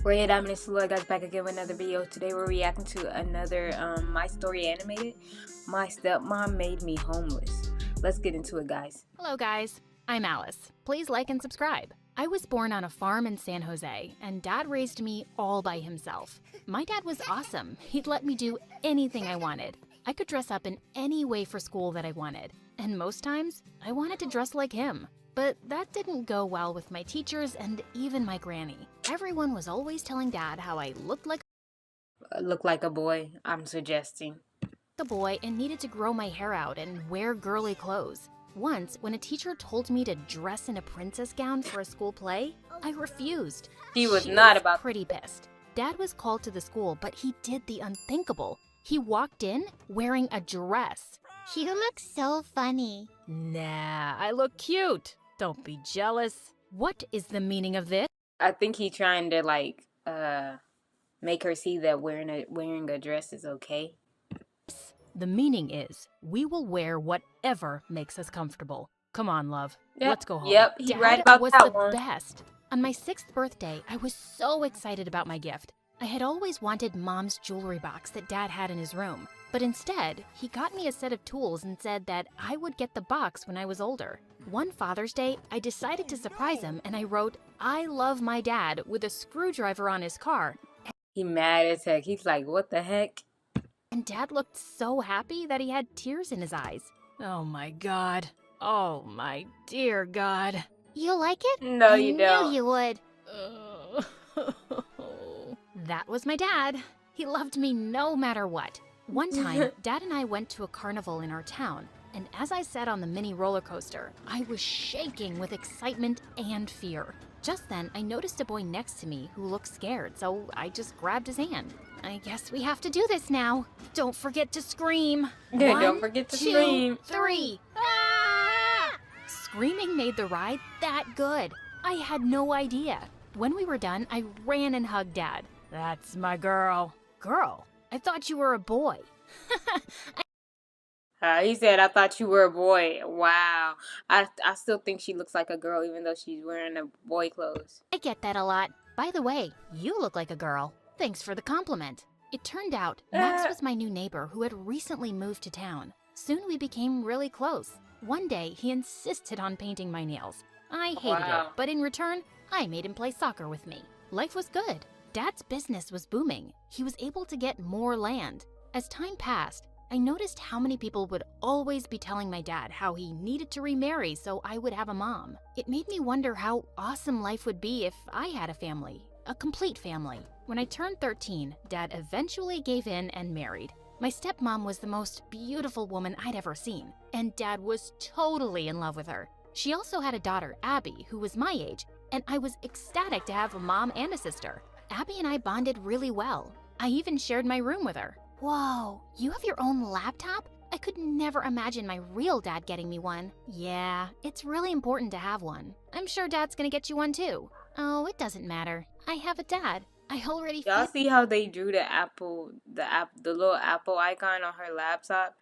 Ray Diamond and Sula guys back again with another video. Today we're reacting to another My Story animated. My stepmom made me homeless. Let's get into it, guys. Hello guys, I'm Alice. Please like and subscribe. I was born on a farm in San Jose, and Dad raised me all by himself. My dad was awesome. He'd let me do anything I wanted. I could dress up in any way for school that I wanted, and most times, I wanted to dress like him. But that didn't go well with my teachers and even my granny. Everyone was always telling Dad how I looked like Look like a boy, I'm suggesting. a boy and needed to grow my hair out and wear girly clothes. Once, when a teacher told me to dress in a princess gown for a school play, I refused. She was She not was about pretty pissed. Dad was called to the school, but he did the unthinkable. He walked in wearing a dress. You look so funny. Nah, I look cute. Don't be jealous. What is the meaning of this? I think he trying to make her see that wearing a dress is okay. The meaning is, we will wear whatever makes us comfortable. Come on, love. Yep, Let's go home. yep, he Dad right about was that the one. best. On my 6th birthday, I was so excited about my gift. I had always wanted Mom's jewelry box that Dad had in his room. But instead, he got me a set of tools and said that I would get the box when I was older. One Father's Day, I decided to surprise him and I wrote, "I love my dad" with a screwdriver on his car. He mad as heck. He's like, what the heck? And Dad looked so happy that he had tears in his eyes. Oh my God. Oh my dear God. You like it? No, you I don't. knew you would. That was my dad. He loved me no matter what. One time, Dad and I went to a carnival in our town, and as I sat on the mini roller coaster, I was shaking with excitement and fear. Just then, I noticed a boy next to me who looked scared, so I just grabbed his hand. I guess we have to do this now. Don't forget to scream. Don't One, forget to two, scream. 3. Ah! Screaming made the ride that good. I had no idea. When we were done, I ran and hugged Dad. That's my girl. Girl? I thought you were a boy. He said, I thought you were a boy. Wow. I still think she looks like a girl even though she's wearing a boy clothes. I get that a lot. By the way, you look like a girl. Thanks for the compliment. It turned out Max was my new neighbor who had recently moved to town. Soon we became really close. One day, he insisted on painting my nails. I hated it, but in return, I made him play soccer with me. Life was good. Dad's business was booming. He was able to get more land. As time passed, I noticed how many people would always be telling my dad how he needed to remarry so I would have a mom. It made me wonder how awesome life would be if I had a family, a complete family. When I turned 13, Dad eventually gave in and married. My stepmom was the most beautiful woman I'd ever seen, and Dad was totally in love with her. She also had a daughter, Abby, who was my age, and I was ecstatic to have a mom and a sister. Abby and I bonded really well. I even shared my room with her. Whoa, you have your own laptop? I could never imagine my real dad getting me one. Yeah, it's really important to have one. I'm sure Dad's gonna get you one too. Oh, it doesn't matter. I have a dad. I already Y'all see how they drew the little apple icon on her laptop?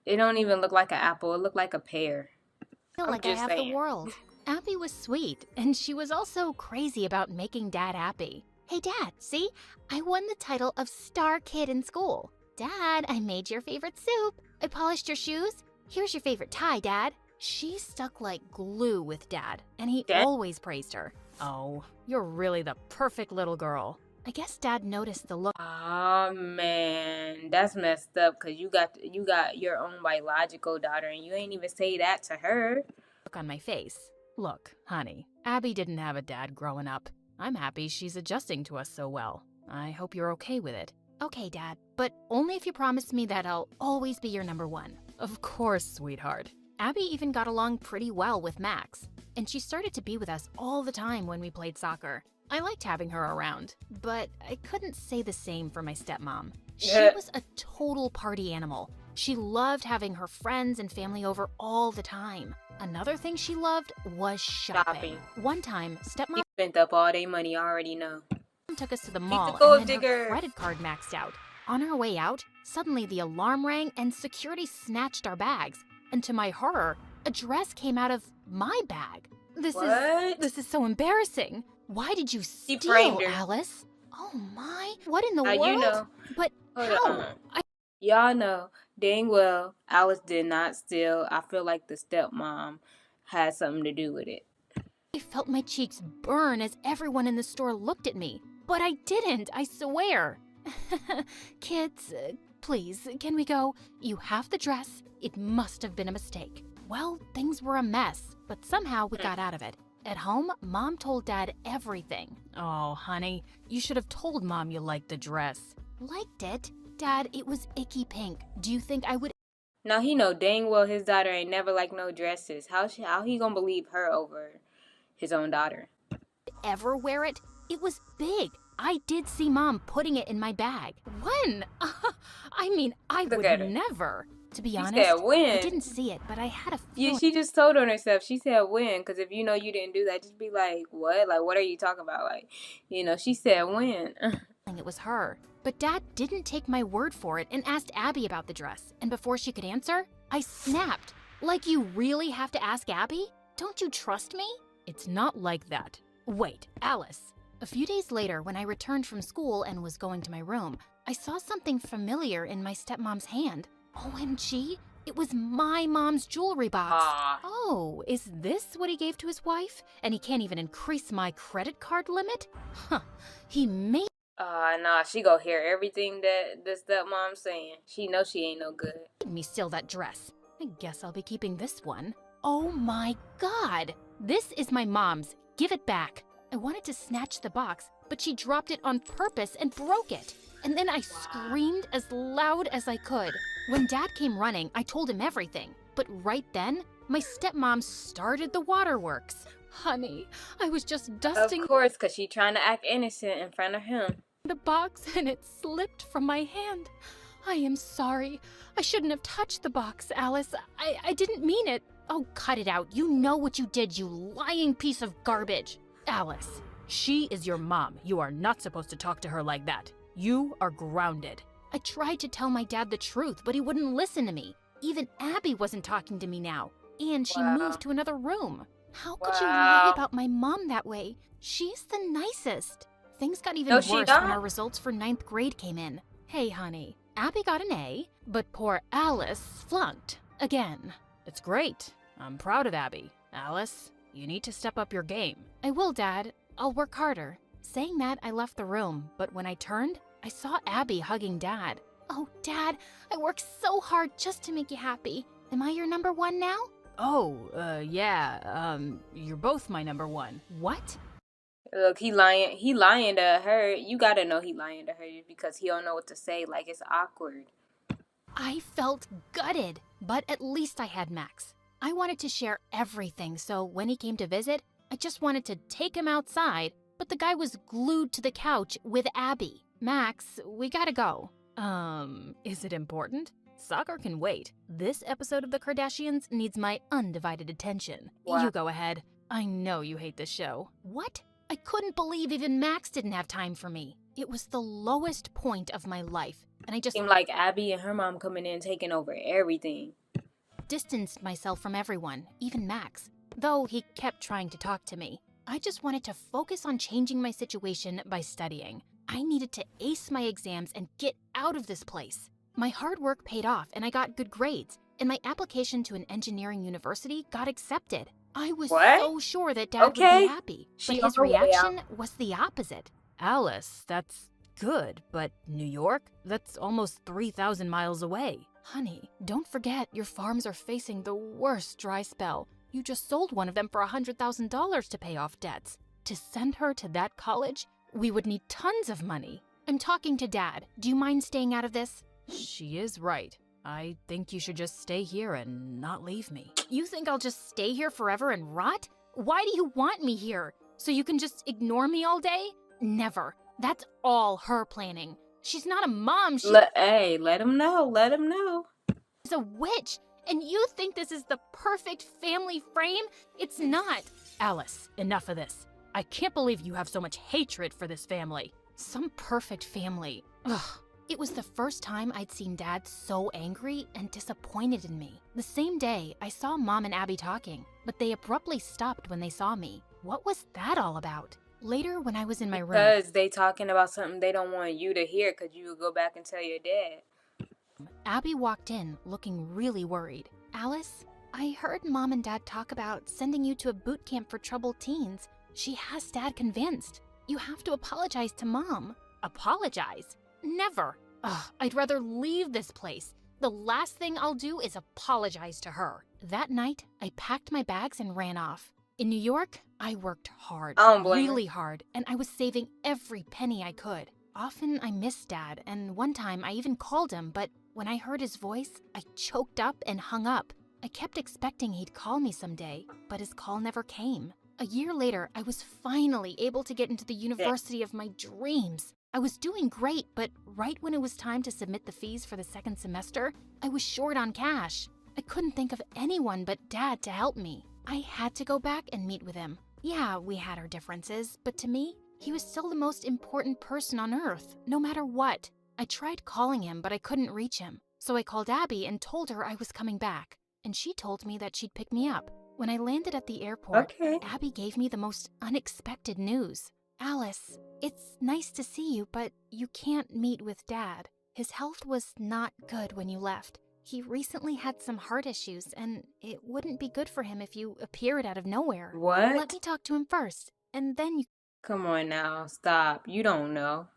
It don't even look like an apple. It looked like a pear. feel I'm like I just have saying. the world. Abby was sweet, and she was also crazy about making Dad happy. Hey Dad, see? I won the title of Star Kid in school. Dad, I made your favorite soup. I polished your shoes. Here's your favorite tie, Dad. She stuck like glue with Dad, and he Dad? always praised her. Oh, you're really the perfect little girl. I guess Dad noticed the look Oh man, that's messed up because you got your own biological daughter and you ain't even say that to her. on my face. Look, honey, Abby didn't have a dad growing up. I'm happy she's adjusting to us so well. I hope you're okay with it. Okay, Dad, but only if you promise me that I'll always be your number one. Of course, sweetheart. Abby even got along pretty well with Max, and she started to be with us all the time when we played soccer. I liked having her around, but I couldn't say the same for my stepmom. She was a total party animal. She loved having her friends and family over all the time. Another thing she loved was shopping. One time, stepmom He spent up all their money, I already know. took us to the He's a mall gold and then digger. her credit card maxed out. On our way out, suddenly the alarm rang and security snatched our bags. And to my horror, a dress came out of my bag. This What? is so embarrassing. Why did you steal, framed her. Alice? Oh my, what in the Now, world? you know, But hold how? on. Y'all know dang well Alice did not steal. I feel like the stepmom had something to do with it. I felt my cheeks burn as everyone in the store looked at me. But I didn't, I swear. Kids, please, can we go? You have the dress. It must have been a mistake. Well, things were a mess, but somehow we got out of it. At home, Mom told Dad everything. Oh, honey, you should have told Mom you liked the dress. Liked it? Dad, it was icky pink. Do you think I would Now he know dang well his daughter ain't never like no dresses. How he gonna believe her over his own daughter? ever wear it? It was big. I did see Mom putting it in my bag. When? I mean, I Look would at her. never. To be She honest, said when. I didn't see it, but I had a Yeah, feeling she just told on herself. She said when, because if you know you didn't do that, just be like, what? Like, what are you talking about? Like, she said when. it was her. But Dad didn't take my word for it and asked Abby about the dress. And before she could answer, I snapped. Like, you really have to ask Abby? Don't you trust me? It's not like that. Wait, Alice. A few days later, when I returned from school and was going to my room, I saw something familiar in my stepmom's hand. OMG, it was my mom's jewelry box. Oh, is this what he gave to his wife? And he can't even increase my credit card limit? Huh, he made Nah, she go hear everything that the stepmom's saying. She knows she ain't no good. me steal that dress. I guess I'll be keeping this one. Oh my God! This is my mom's. Give it back. I wanted to snatch the box, but she dropped it on purpose and broke it. And then I screamed as loud as I could. When Dad came running, I told him everything. But right then, my stepmom started the waterworks. Honey, I was just dusting Of course, because she trying to act innocent in front of him. the box and it slipped from my hand. I am sorry. I shouldn't have touched the box, Alice. I didn't mean it. Oh, cut it out. You know what you did, you lying piece of garbage. Alice, she is your mom. You are not supposed to talk to her like that. You are grounded. I tried to tell my dad the truth, but he wouldn't listen to me. Even Abby wasn't talking to me now. And she moved to another room. How could you lie about my mom that way? She's the nicest. Things got even No, worse she when not. our results for 9th grade came in. Hey, honey, Abby got an A, but poor Alice flunked again. It's great. I'm proud of Abby. Alice, you need to step up your game. I will, Dad. I'll work harder. Saying that, I left the room, but when I turned, I saw Abby hugging Dad. Oh, Dad, I worked so hard just to make you happy. Am I your number one now? Oh, yeah, you're both my number one. What? Look, he lying. He lying to her. You gotta know he lying to her because he don't know what to say. Like, it's awkward. I felt gutted, but at least I had Max. I wanted to share everything, so when he came to visit, I just wanted to take him outside, but the guy was glued to the couch with Abby. Max, we gotta go. Is it important? Soccer can wait. This episode of The Kardashians needs my undivided attention. Wow. You go ahead. I know you hate this show. What? I couldn't believe even Max didn't have time for me. It was the lowest point of my life, and I just Seemed like Abby and her mom coming in taking over everything. distanced myself from everyone, even Max, though he kept trying to talk to me. I just wanted to focus on changing my situation by studying. I needed to ace my exams and get out of this place. My hard work paid off and I got good grades, and my application to an engineering university got accepted. I was What? so sure that Dad would Okay. be happy, She but on his her way out. reaction was the opposite. Alice, that's good, but New York? That's almost 3,000 miles away. Honey, don't forget your farms are facing the worst dry spell. You just sold one of them for $100,000 to pay off debts. To send her to that college, we would need tons of money. I'm talking to Dad. Do you mind staying out of this? She is right. I think you should just stay here and not leave me. You think I'll just stay here forever and rot? Why do you want me here? So you can just ignore me all day? Never. That's all her planning. She's not a mom. She's Hey, let him know. Let him know. a witch. And you think this is the perfect family frame? It's not. Alice, enough of this. I can't believe you have so much hatred for this family. Some perfect family. Ugh. It was the first time I'd seen Dad so angry and disappointed in me. The same day, I saw Mom and Abby talking, but they abruptly stopped when they saw me. What was that all about? Later, when I was in my room, Because they talking about something they don't want you to hear because you would go back and tell your dad. Abby walked in looking really worried. Alice, I heard Mom and Dad talk about sending you to a boot camp for troubled teens. She has Dad convinced. You have to apologize to Mom. Apologize? Never. Ugh, I'd rather leave this place. The last thing I'll do is apologize to her. That night, I packed my bags and ran off. In New York, I worked hard, I don't blame really hard, and I was saving every penny I could. Often I missed Dad, and one time I even called him, but when I heard his voice, I choked up and hung up. I kept expecting he'd call me someday, but his call never came. A year later, I was finally able to get into the university of my dreams. I was doing great, but right when it was time to submit the fees for the second semester, I was short on cash. I couldn't think of anyone but Dad to help me. I had to go back and meet with him. Yeah, we had our differences, but to me, he was still the most important person on earth, no matter what. I tried calling him, but I couldn't reach him. So I called Abby and told her I was coming back, and she told me that she'd pick me up. When I landed at the airport, Abby gave me the most unexpected news. Alice, it's nice to see you, but you can't meet with Dad. His health was not good when you left. He recently had some heart issues, and it wouldn't be good for him if you appeared out of nowhere. What? Let me talk to him first, and then you Come on now, stop. You don't know.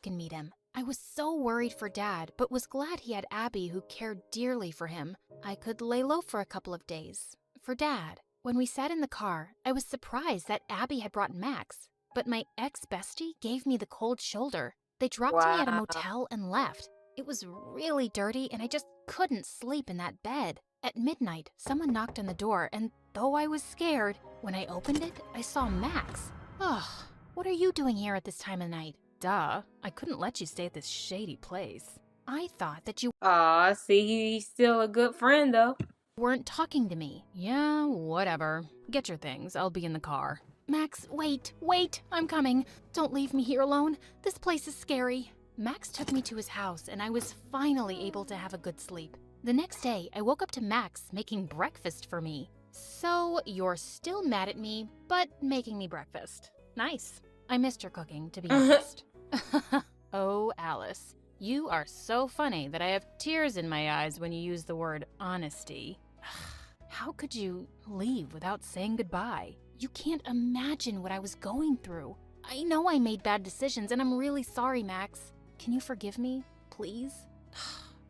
can meet him. I was so worried for Dad, but was glad he had Abby who cared dearly for him. I could lay low for a couple of days. For Dad, when we sat in the car, I was surprised that Abby had brought Max, but my ex-bestie gave me the cold shoulder. They dropped me at a Wow. motel and left. It was really dirty, and I just couldn't sleep in that bed. At midnight, someone knocked on the door, and though I was scared, when I opened it, I saw Max. Ugh, what are you doing here at this time of night? Duh, I couldn't let you stay at this shady place. I thought that you Aw, see, he's still a good friend, though. weren't talking to me. Yeah, whatever. Get your things, I'll be in the car. Max, wait, I'm coming. Don't leave me here alone. This place is scary. Max took me to his house, and I was finally able to have a good sleep. The next day, I woke up to Max making breakfast for me. So, you're still mad at me, but making me breakfast. Nice. I missed your cooking, to be honest. Oh, Alice, you are so funny that I have tears in my eyes when you use the word honesty. How could you leave without saying goodbye? You can't imagine what I was going through. I know I made bad decisions, and I'm really sorry, Max. Can you forgive me, please?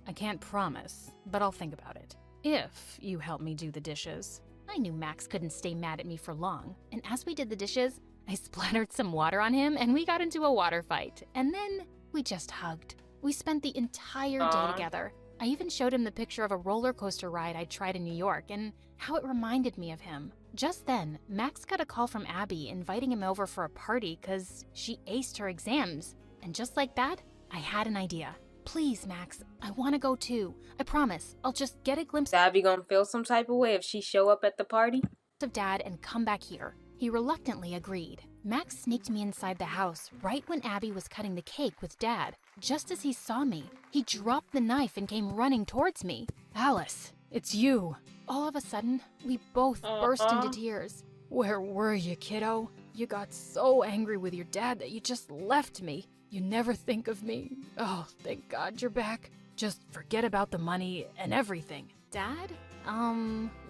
I can't promise, but I'll think about it. If you help me do the dishes. I knew Max couldn't stay mad at me for long, and as we did the dishes, I splattered some water on him, and we got into a water fight, and then we just hugged. We spent the entire day Aw. together. I even showed him the picture of a roller coaster ride I tried in New York and how it reminded me of him. Just then, Max got a call from Abby inviting him over for a party because she aced her exams. And just like that, I had an idea. Please, Max, I want to go too. I promise, I'll just get a glimpse Abby gonna feel some type of way if she show up at the party? of Dad and come back here. He reluctantly agreed. Max sneaked me inside the house right when Abby was cutting the cake with Dad. Just as he saw me, he dropped the knife and came running towards me. Alice, it's you. All of a sudden, we both burst into tears. Where were you, kiddo? You got so angry with your dad that you just left me. You never think of me. Oh, thank God you're back. Just forget about the money and everything. Dad?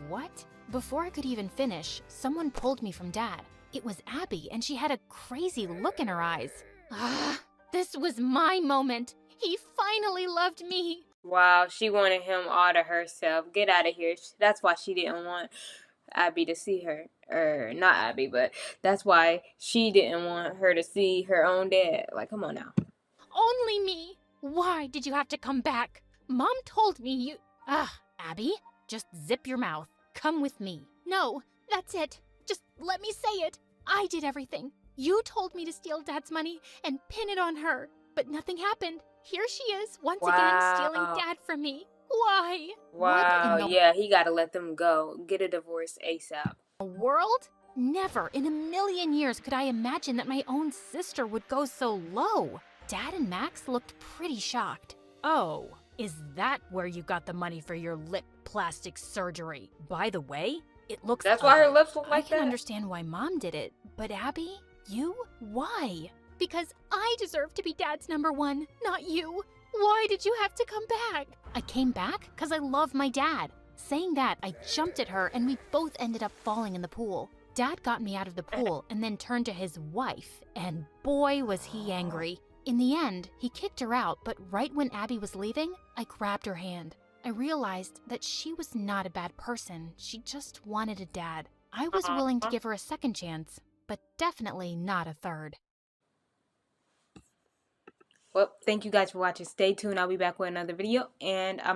What? Before I could even finish, someone pulled me from Dad. It was Abby, and she had a crazy look in her eyes. This was my moment. He finally loved me. Wow, she wanted him all to herself. Get out of here. That's why she didn't want Abby to see her. Or, not Abby, but that's why she didn't want her to see her own dad. Like, come on now. Only me. Why did you have to come back? Mom told me you... Abby, just zip your mouth. Come with me. No, that's it. Just let me say it. I did everything. You told me to steal Dad's money and pin it on her. But nothing happened. Here she is, once again stealing Dad from me. Why? Wow, What in the yeah, he gotta let them go. Get a divorce ASAP. world? Never in a million years could I imagine that my own sister would go so low. Dad and Max looked pretty shocked. Oh, is that where you got the money for your lip plastic surgery? By the way, it looks That's why her ugly. lips look like I can that? understand why Mom did it, but Abby? You? Why? Because I deserve to be Dad's number one, not you. Why did you have to come back? I came back because I love my dad. Saying that, I jumped at her and we both ended up falling in the pool. Dad got me out of the pool and then turned to his wife, and boy was he angry. In the end, he kicked her out, but right when Abby was leaving, I grabbed her hand. I realized that she was not a bad person, she just wanted a dad. I was willing to give her a second chance, but definitely not a third. Well, thank you guys for watching. Stay tuned. I'll be back with another video, and I'm